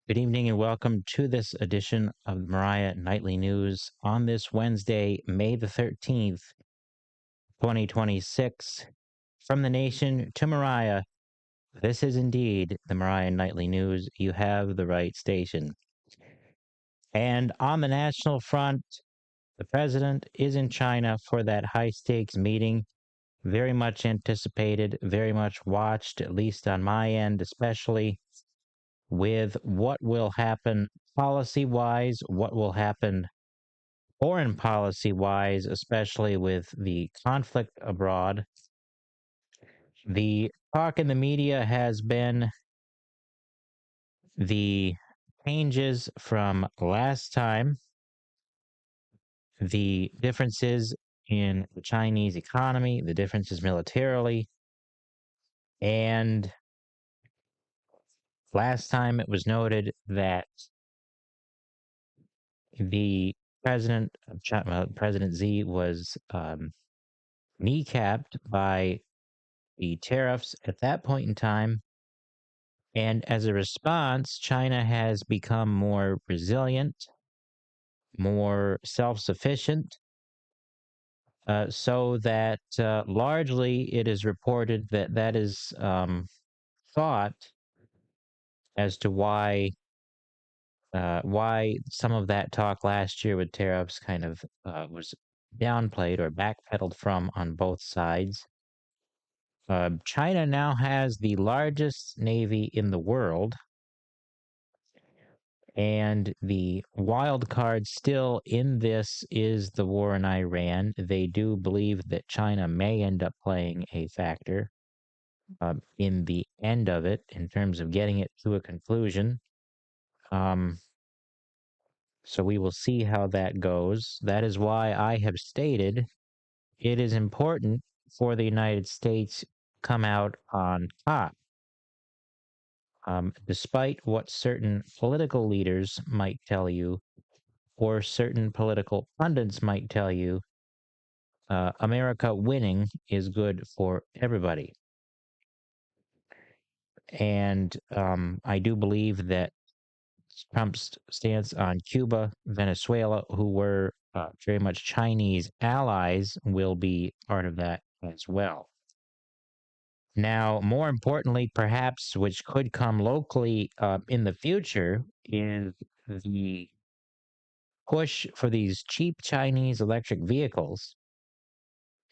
Good evening and welcome to this edition of the Moriah Nightly News on this Wednesday, May the 13th, 2026. From the nation to Moriah, this is indeed the Moriah Nightly News. You have the right station. And on the national front, the president is in China for that high stakes meeting. Very much anticipated, very much watched, at least on my end, especially with what will happen policy wise, what will happen foreign policy wise, especially with the conflict abroad. The talk in the media has been the changes from last time, the differences in the Chinese economy, the differences militarily, and last time it was noted that the president of China, President Xi, was kneecapped by the tariffs at that point in time. And as a response, China has become more resilient, more self sufficient, so that largely it is reported that that is thought as to why some of that talk last year with tariffs kind of was downplayed or backpedaled from on both sides. China now has the largest navy in the world, and the wild card still in this is the war in Iran. They do believe that China may end up playing a factor in the end of it in terms of getting it to a conclusion. Um, so we will see how that goes. That is why I have stated it is important for the United States to come out on top. Despite what certain political leaders might tell you, or certain political pundits might tell you, America winning is good for everybody. And I do believe that Trump's stance on Cuba, Venezuela, who were very much Chinese allies, will be part of that as well. Now, more importantly, perhaps, which could come locally in the future, is the push for these cheap Chinese electric vehicles.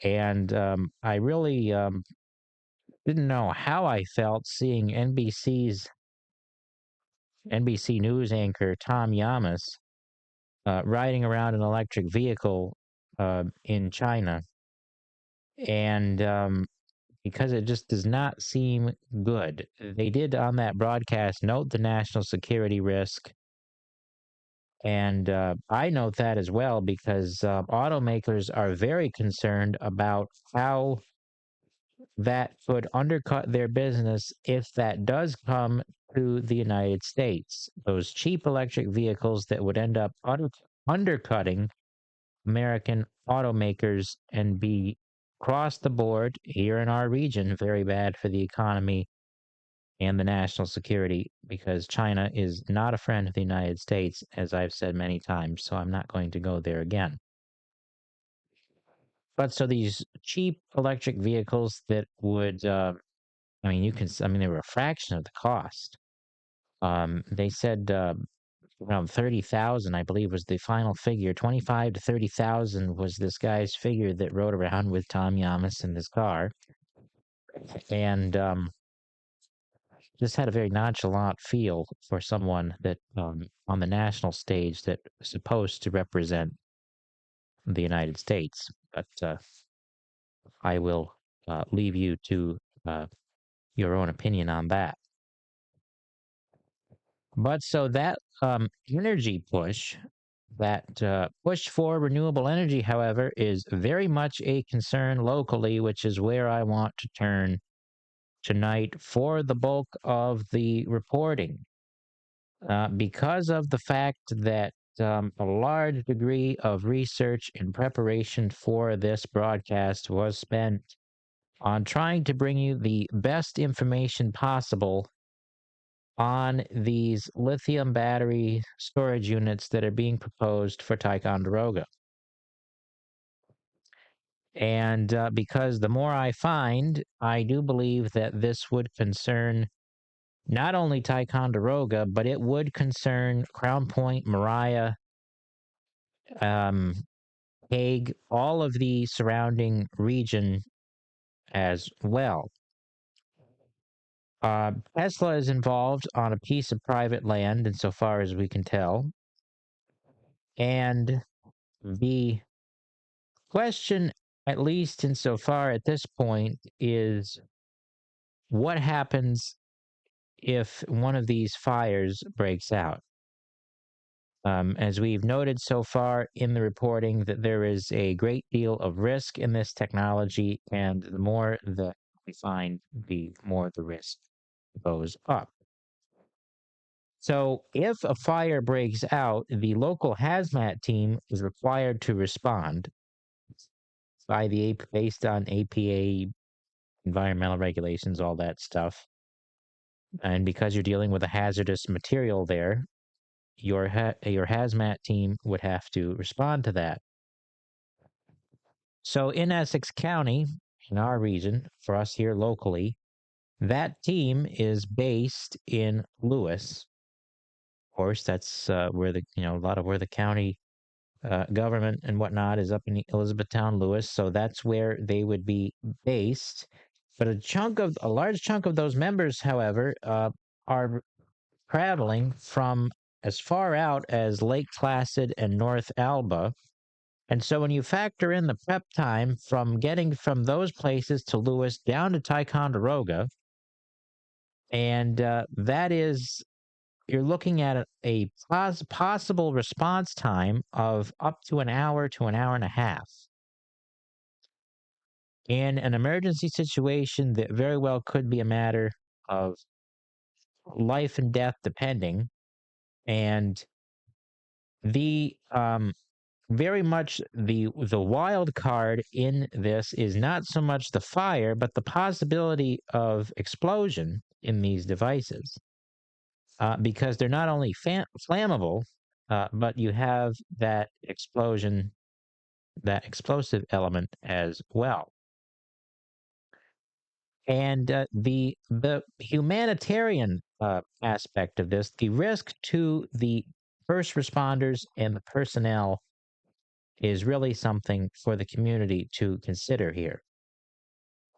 And I really didn't know how I felt seeing NBC News anchor Tom Yamas riding around an electric vehicle in China, and because it just does not seem good. They did on that broadcast note the national security risk, and I note that as well because automakers are very concerned about how that could undercut their business if that does come to the United States. Those cheap electric vehicles that would end up undercutting American automakers and be across the board here in our region very bad for the economy and the national security because China is not a friend of the United States, as I've said many times, so I'm not going to go there again. But so these cheap electric vehicles that would they were a fraction of the cost. They said around 30,000, I believe, was the final figure. 25 to 30,000 was this guy's figure that rode around with Tom Yamas in his car, and just had a very nonchalant feel for someone that on the national stage that was supposed to represent the United States. But I will leave you to your own opinion on that. But so that energy push, that push for renewable energy, however, is very much a concern locally, which is where I want to turn tonight for the bulk of the reporting. Because of the fact that a large degree of research and preparation for this broadcast was spent on trying to bring you the best information possible on these lithium battery storage units that are being proposed for Ticonderoga. And because the more I find, I do believe that this would concern not only Ticonderoga, but it would concern Crown Point, Moriah, um, Hague, all of the surrounding region as well. Tesla is involved on a piece of private land, insofar as we can tell. And the question, at least insofar at this point, is what happens if one of these fires breaks out? As we've noted so far in the reporting, that there is a great deal of risk in this technology, and the more that we find, the more the risk goes up. So if a fire breaks out, the local hazmat team is required to respond by the based on APA environmental regulations, all that stuff. And because you're dealing with a hazardous material there, your hazmat team would have to respond to that. So in Essex County, in our region, for us here locally, that team is based in Lewis. Of course, that's where a lot of where the county government and whatnot is, up in Elizabethtown, Lewis. So that's where they would be based. But a large chunk of those members, however, are traveling from as far out as Lake Placid and North Alba. And so when you factor in the prep time from getting from those places to Lewis down to Ticonderoga, and that is, you're looking at a possible response time of up to an hour to an hour and a half. In an emergency situation that very well could be a matter of life and death, depending. And the very much the wild card in this is not so much the fire, but the possibility of explosion in these devices, because they're not only flammable, but you have that explosion, that explosive element as well. And the humanitarian aspect of this, the risk to the first responders and the personnel, is really something for the community to consider here.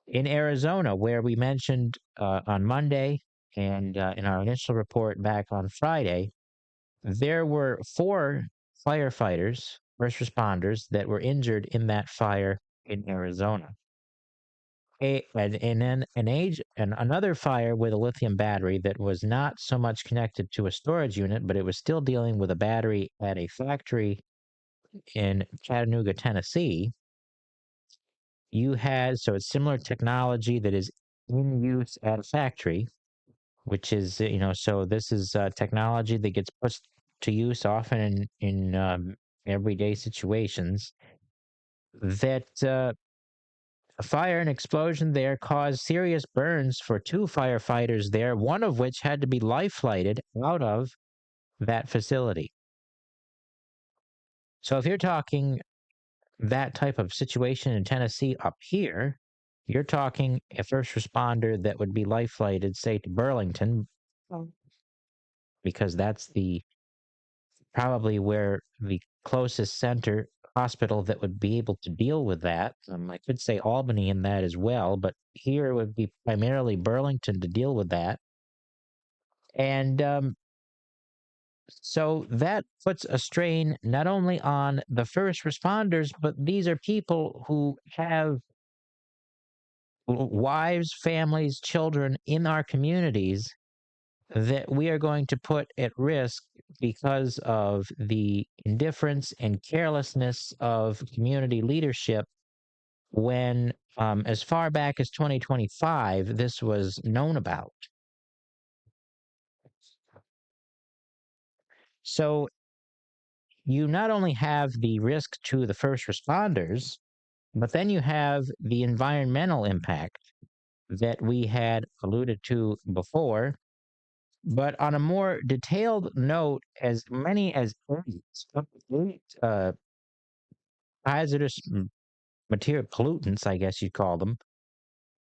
In Arizona, where we mentioned on Monday and in our initial report back on Friday, there were 4 firefighters, first responders, that were injured in that fire in Arizona. And then another fire with a lithium battery that was not so much connected to a storage unit, but it was still dealing with a battery at a factory in Chattanooga, Tennessee. So it's similar technology that is in use at a factory, which is, so this is technology that gets put to use often in everyday situations. That a fire and explosion there caused serious burns for 2 firefighters there, one of which had to be life flighted out of that facility. So if you're talking that type of situation in Tennessee up here, you're talking a first responder that would be life flighted, say, to Burlington, because that's probably where the closest center hospital that would be able to deal with that. I could say Albany in that as well, but here it would be primarily Burlington to deal with that. And so that puts a strain not only on the first responders, but these are people who have wives, families, children in our communities that we are going to put at risk because of the indifference and carelessness of community leadership when, as far back as 2025, this was known about. So you not only have the risk to the first responders, but then you have the environmental impact that we had alluded to before, But on a more detailed note, as many as eight hazardous material pollutants, I guess you'd call them,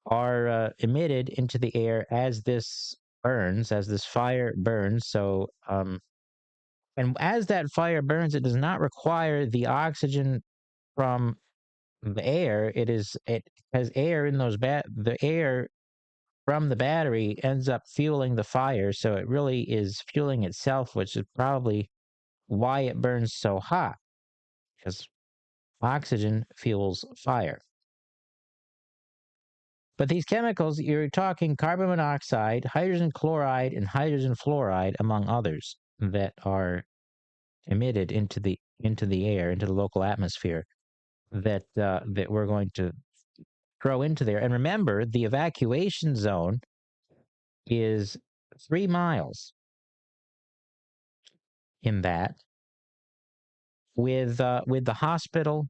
are emitted into the air as this burns, as this fire burns. So, and as that fire burns, it does not require the oxygen from the air. It has air in those the air from the battery ends up fueling the fire. So it really is fueling itself, which is probably why it burns so hot, because oxygen fuels fire. But these chemicals, you're talking carbon monoxide, hydrogen chloride, and hydrogen fluoride, among others, that are emitted into the air, into the local atmosphere, that we're going to throw into there. And remember, the evacuation zone is 3 miles in that, with the hospital,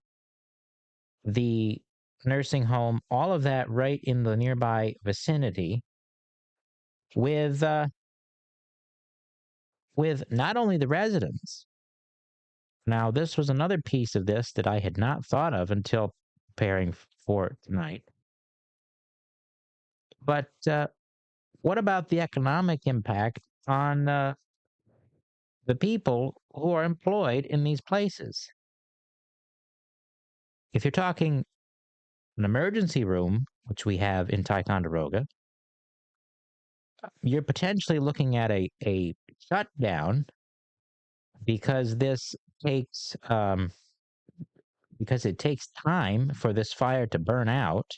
the nursing home, all of that right in the nearby vicinity, with not only the residents. Now, this was another piece of this that I had not thought of until preparing for tonight. But what about the economic impact on the people who are employed in these places? If you're talking an emergency room, which we have in Ticonderoga, you're potentially looking at a shutdown because this takes because it takes time for this fire to burn out.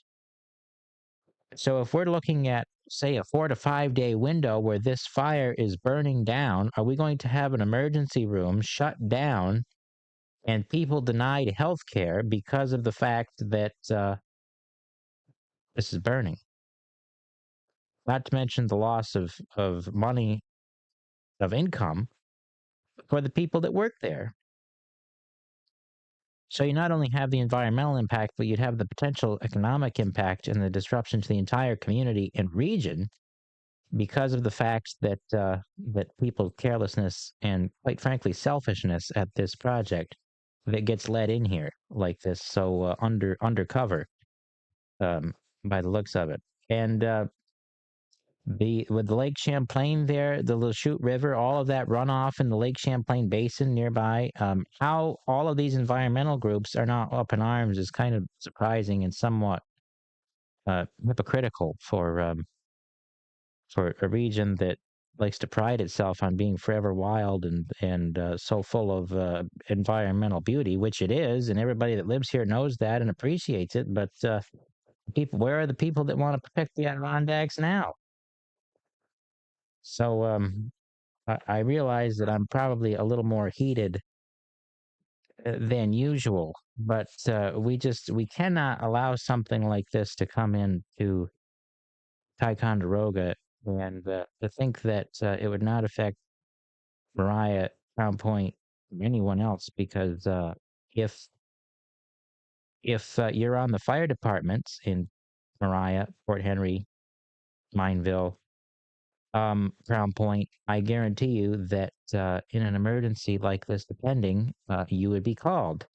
So if we're looking at, say, a 4 to 5 day window where this fire is burning down, are we going to have an emergency room shut down and people denied health care because of the fact that this is burning? Not to mention the loss of money, of income for the people that work there. So you not only have the environmental impact, but you'd have the potential economic impact and the disruption to the entire community and region because of the fact that that people's carelessness and, quite frankly, selfishness at this project that gets let in here like this, so undercover, um, by the looks of it. And the with the Lake Champlain there, the Lachute River, all of that runoff in the Lake Champlain Basin nearby, how all of these environmental groups are not up in arms is kind of surprising and somewhat hypocritical for a region that likes to pride itself on being forever wild and so full of environmental beauty, which it is, and everybody that lives here knows that and appreciates it. But people, where are the people that want to protect the Adirondacks now? So I realize that I'm probably a little more heated than usual, but we cannot allow something like this to come into Ticonderoga, and to think that it would not affect Moriah, Crown Point, or anyone else, because if you're on the fire departments in Moriah, Fort Henry, Mineville, Crown Point, I guarantee you that in an emergency like this, depending, you would be called.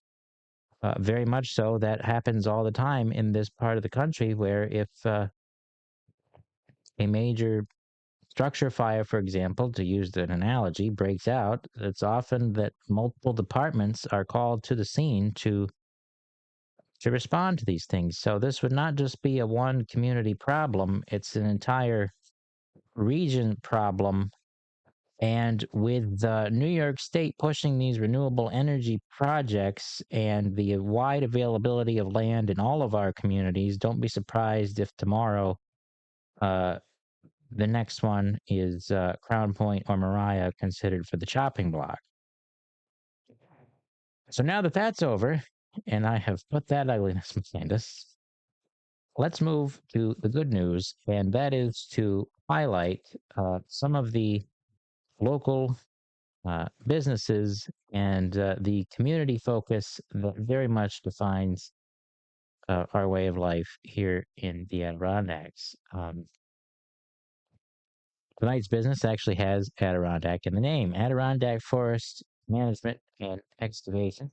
Very much so. That happens all the time in this part of the country, where if a major structure fire, for example, to use an analogy, breaks out, it's often that multiple departments are called to the scene to respond to these things. So this would not just be a one community problem, it's an entire region problem. And with New York State pushing these renewable energy projects and the wide availability of land in all of our communities, don't be surprised if tomorrow the next one is Crown Point or Moriah considered for the chopping block. So now that that's over, and I have put that ugliness behind us, let's move to the good news, and that is to highlight some of the local businesses and the community focus that very much defines our way of life here in the Adirondacks. Tonight's business actually has Adirondack in the name. Adirondack Forest Management and Excavating.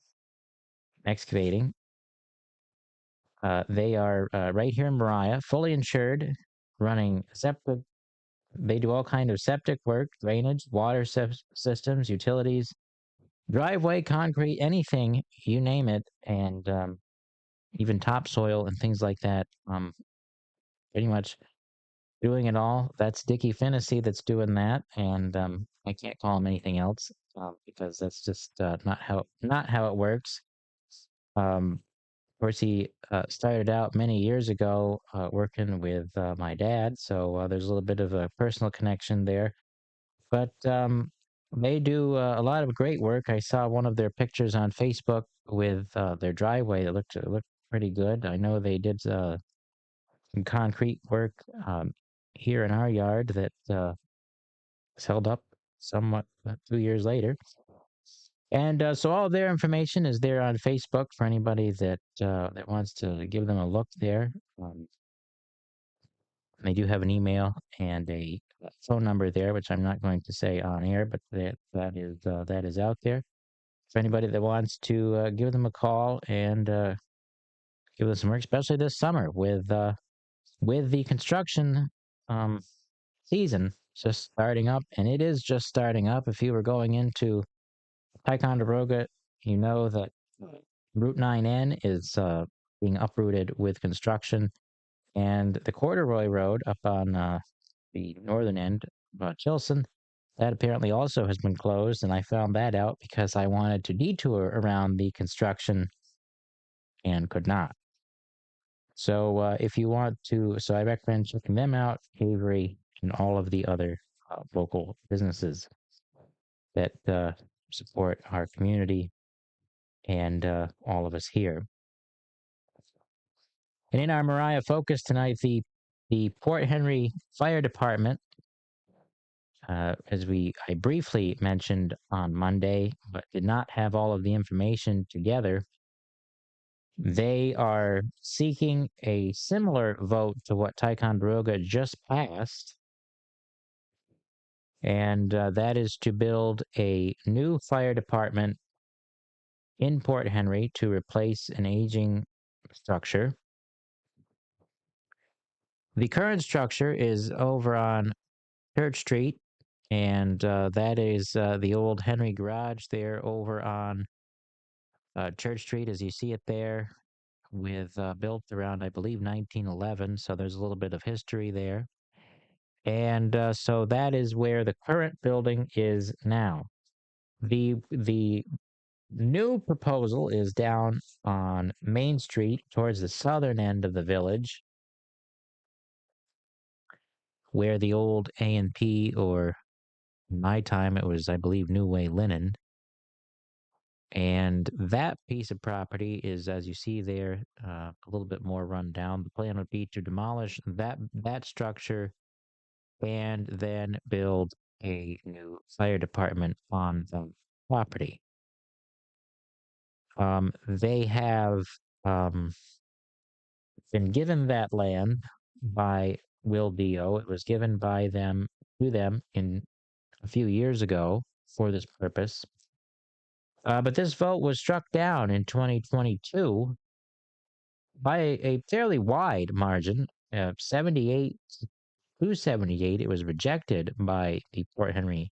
They are right here in Moriah, fully insured, running septic. They do all kind of septic work, drainage, water systems, utilities, driveway, concrete, anything, you name it, and even topsoil and things like that. Pretty much doing it all. That's Dickie Finnessy that's doing that, and I can't call him anything else because that's just not how it works. Of course, he started out many years ago working with my dad, so there's a little bit of a personal connection there. But they do a lot of great work. I saw one of their pictures on Facebook with their driveway. It looked pretty good. I know they did some concrete work here in our yard that was held up somewhat 2 years later. And so all of their information is there on Facebook for anybody that wants to give them a look there. They do have an email and a phone number there, which I'm not going to say on air, but that is out there for anybody that wants to give them a call and give them some work, especially this summer with the construction um, season just starting up, and it is just starting up. If you were going into Ticonderoga, you know that Route 9N is being uprooted with construction, and the Corduroy Road up on the northern end of Chilson, that apparently also has been closed, and I found that out because I wanted to detour around the construction and could not. So if you want to, so I recommend checking them out, Avery, and all of the other local businesses that support our community and all of us here. And in our Moriah focus tonight, the Port Henry Fire Department, as I briefly mentioned on Monday, but did not have all of the information together. They are seeking a similar vote to what Ticonderoga just passed, and that is to build a new fire department in Port Henry to replace an aging structure. The current structure is over on Church Street, and that is the old Henry Garage there over on Church Street, as you see it there, with built around, I believe, 1911. So there's a little bit of history there. And so that is where the current building is now. The new proposal is down on Main Street towards the southern end of the village, where the old A&P, or in my time it was, I believe, New Way Linen. And that piece of property is, as you see there, a little bit more run down. The plan would be to demolish that structure and then build a new fire department on the property. They have been given that land by Will Dio. It was given by them to them in a few years ago for this purpose. But this vote was struck down in 2022 by a fairly wide margin, 78 to 78. It was rejected by the Port Henry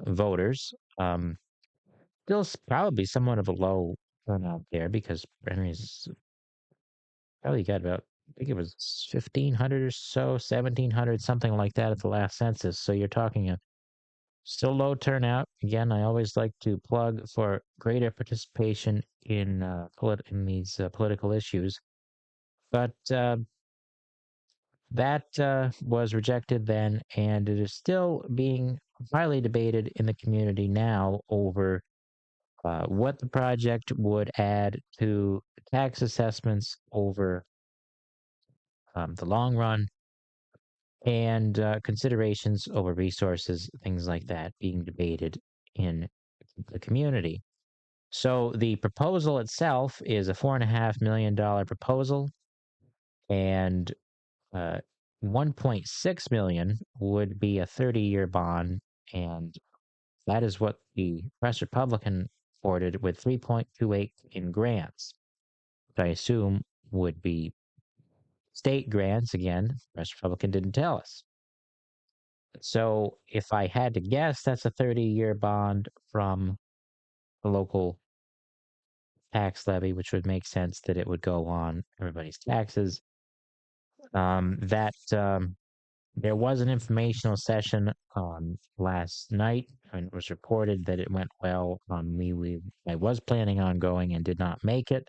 voters. Still probably somewhat of a low turnout there because Port Henry's probably got about, I think it was 1,500 or so, 1,700, something like that at the last census. So you're talking a still low turnout. Again, I always like to plug for greater participation in these political issues. But that was rejected then, and it is still being highly debated in the community now over what the project would add to tax assessments over the long run, and considerations over resources, things like that, being debated in the community. So the proposal itself is a $4.5 million proposal, and 1.6 million would be a 30-year bond, and that is what the Press Republican afforded with 3.28 in grants, which I assume would be state grants. Again, Press Republican didn't tell us. So if I had to guess, that's a 30-year bond from the local tax levy, which would make sense that it would go on everybody's taxes. There was an informational session last night, and it was reported that it went well. I was planning on going and did not make it,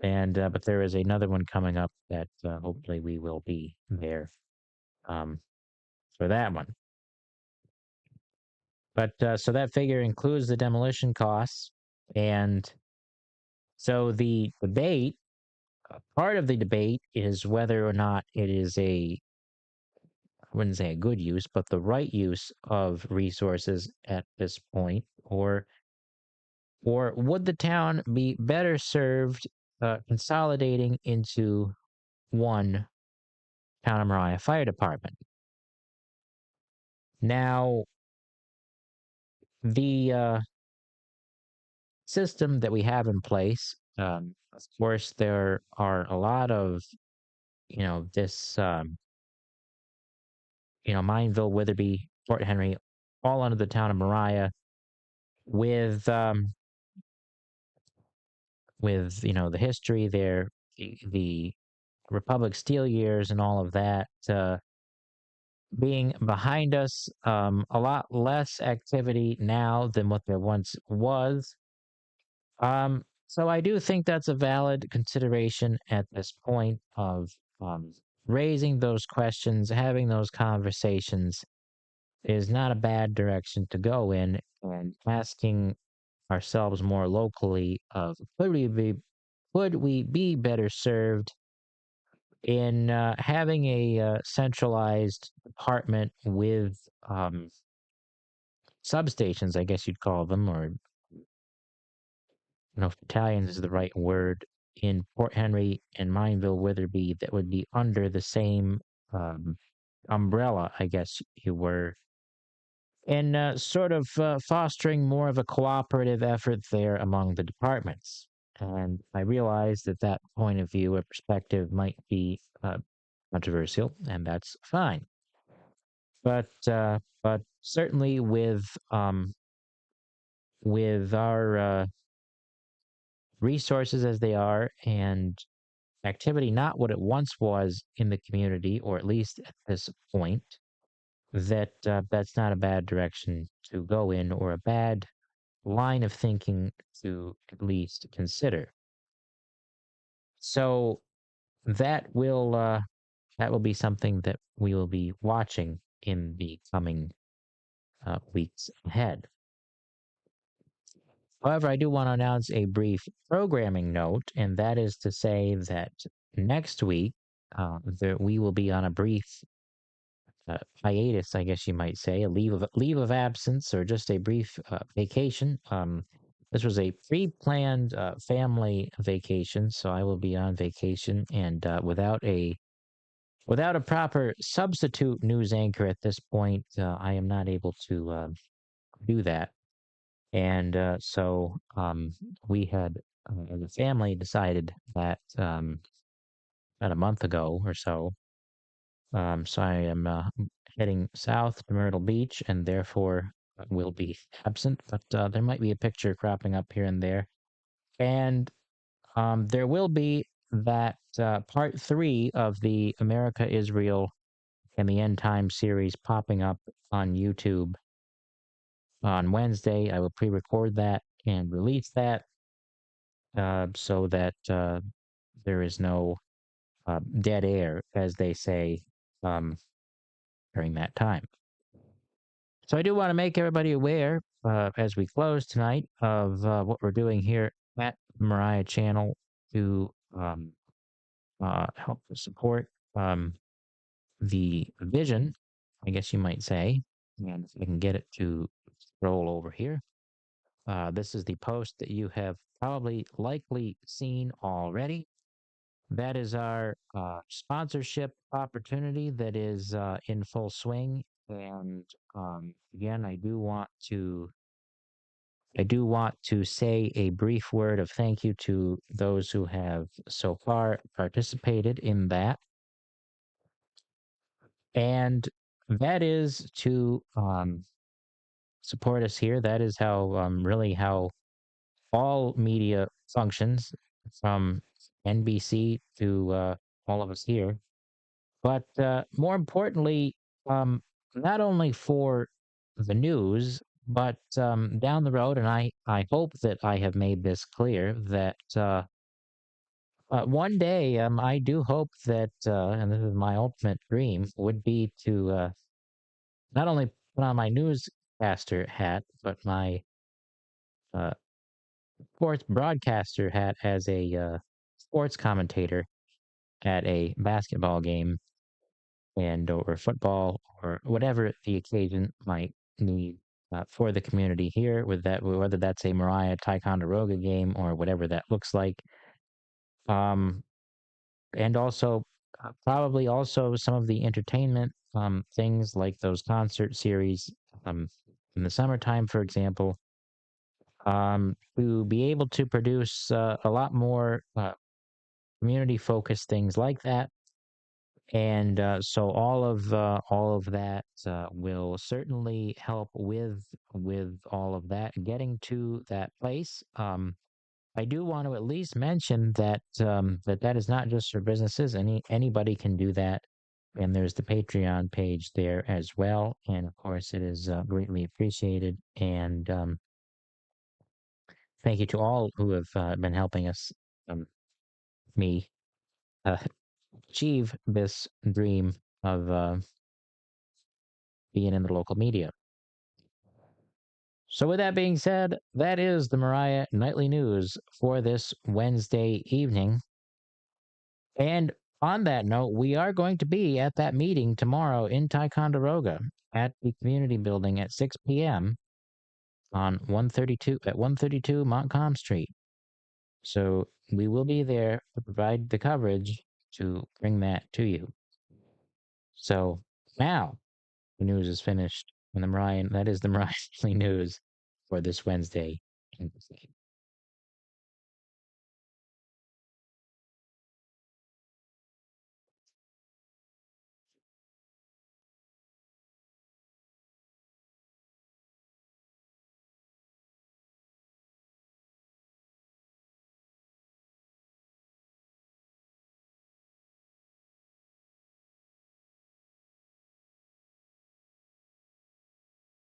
and but there is another one coming up that hopefully we will be there for that one. But so that figure includes the demolition costs, and so the debate, part of the debate, is whether or not it is I wouldn't say a good use, but the right use of resources at this point, or would the town be better served consolidating into one Town of Moriah Fire Department? Now, the system that we have in place, of course, there are a lot of, this, Mineville, Witherby, Fort Henry, all under the Town of Moriah, with the history there, the Republic Steel years and all of that being behind us, a lot less activity now than what there once was. So I do think that's a valid consideration at this point of um, raising those questions, having those conversations is not a bad direction to go in, and asking ourselves more locally of could we be better served in having a centralized department with substations, I guess you'd call them, or if battalions is the right word, in Port Henry and Mineville, Witherby, that would be under the same umbrella, I guess you were, and sort of fostering more of a cooperative effort there among the departments. And I realize that that point of view or perspective might be controversial, and that's fine. But certainly with our resources as they are, and activity not what it once was in the community, or at least at this point, that's not a bad direction to go in, or a bad line of thinking to at least consider. So that will be something that we will be watching in the coming weeks ahead. However, I do want to announce a brief programming note, and that is to say that next week we will be on a brief hiatus, I guess you might say, a leave of absence, or just a brief vacation. This was a pre-planned family vacation, so I will be on vacation, and without a proper substitute news anchor at this point, I am not able to do that. And so we had, as a family, decided that about a month ago or so. So I am heading south to Myrtle Beach, and therefore will be absent. But there might be a picture cropping up here and there. And there will be that part 3 of the America, Israel, and the End Time series popping up on YouTube on Wednesday. I will pre-record that and release that so that there is no dead air, as they say, during that time. So I do want to make everybody aware, as we close tonight, of what we're doing here at the Moriah channel to help support the vision, I guess you might say. And if I can get it to scroll over here. This is the post that you have likely seen already. that is our sponsorship opportunity that is in full swing. And again, I do want to say a brief word of thank you to those who have so far participated in that. And that is to support us here. That is how really how all media functions, from NBC to all of us here. But more importantly, um, not only for the news, but down the road, and I hope that I have made this clear that one day I do hope that, and this is my ultimate dream, would be to not only put on my newscaster hat, but my uh, sports broadcaster hat as a sports commentator at a basketball game and or football or whatever the occasion might need for the community here. With that, whether that's a Moriah Ticonderoga game or whatever that looks like, um, and also probably also some of the entertainment things like those concert series um, in the summertime, for example. To be able to produce a lot more community focused things like that. And so all of that will certainly help with all of that getting to that place. I do want to at least mention that that is not just for businesses. Anybody can do that, and there's the Patreon page there as well. And of course, it is greatly appreciated. And thank you to all who have been helping us, um, me, uh, achieve this dream of being in the local media. So, with that being said, that is the Moriah Nightly News for this Wednesday evening. And on that note, we are going to be at that meeting tomorrow in Ticonderoga at the community building at 6 p.m. on 132 at 132 Montcalm Street. So we will be there to provide the coverage to bring that to you. So now the news is finished. And that is the Moriah Nightly News for this Wednesday.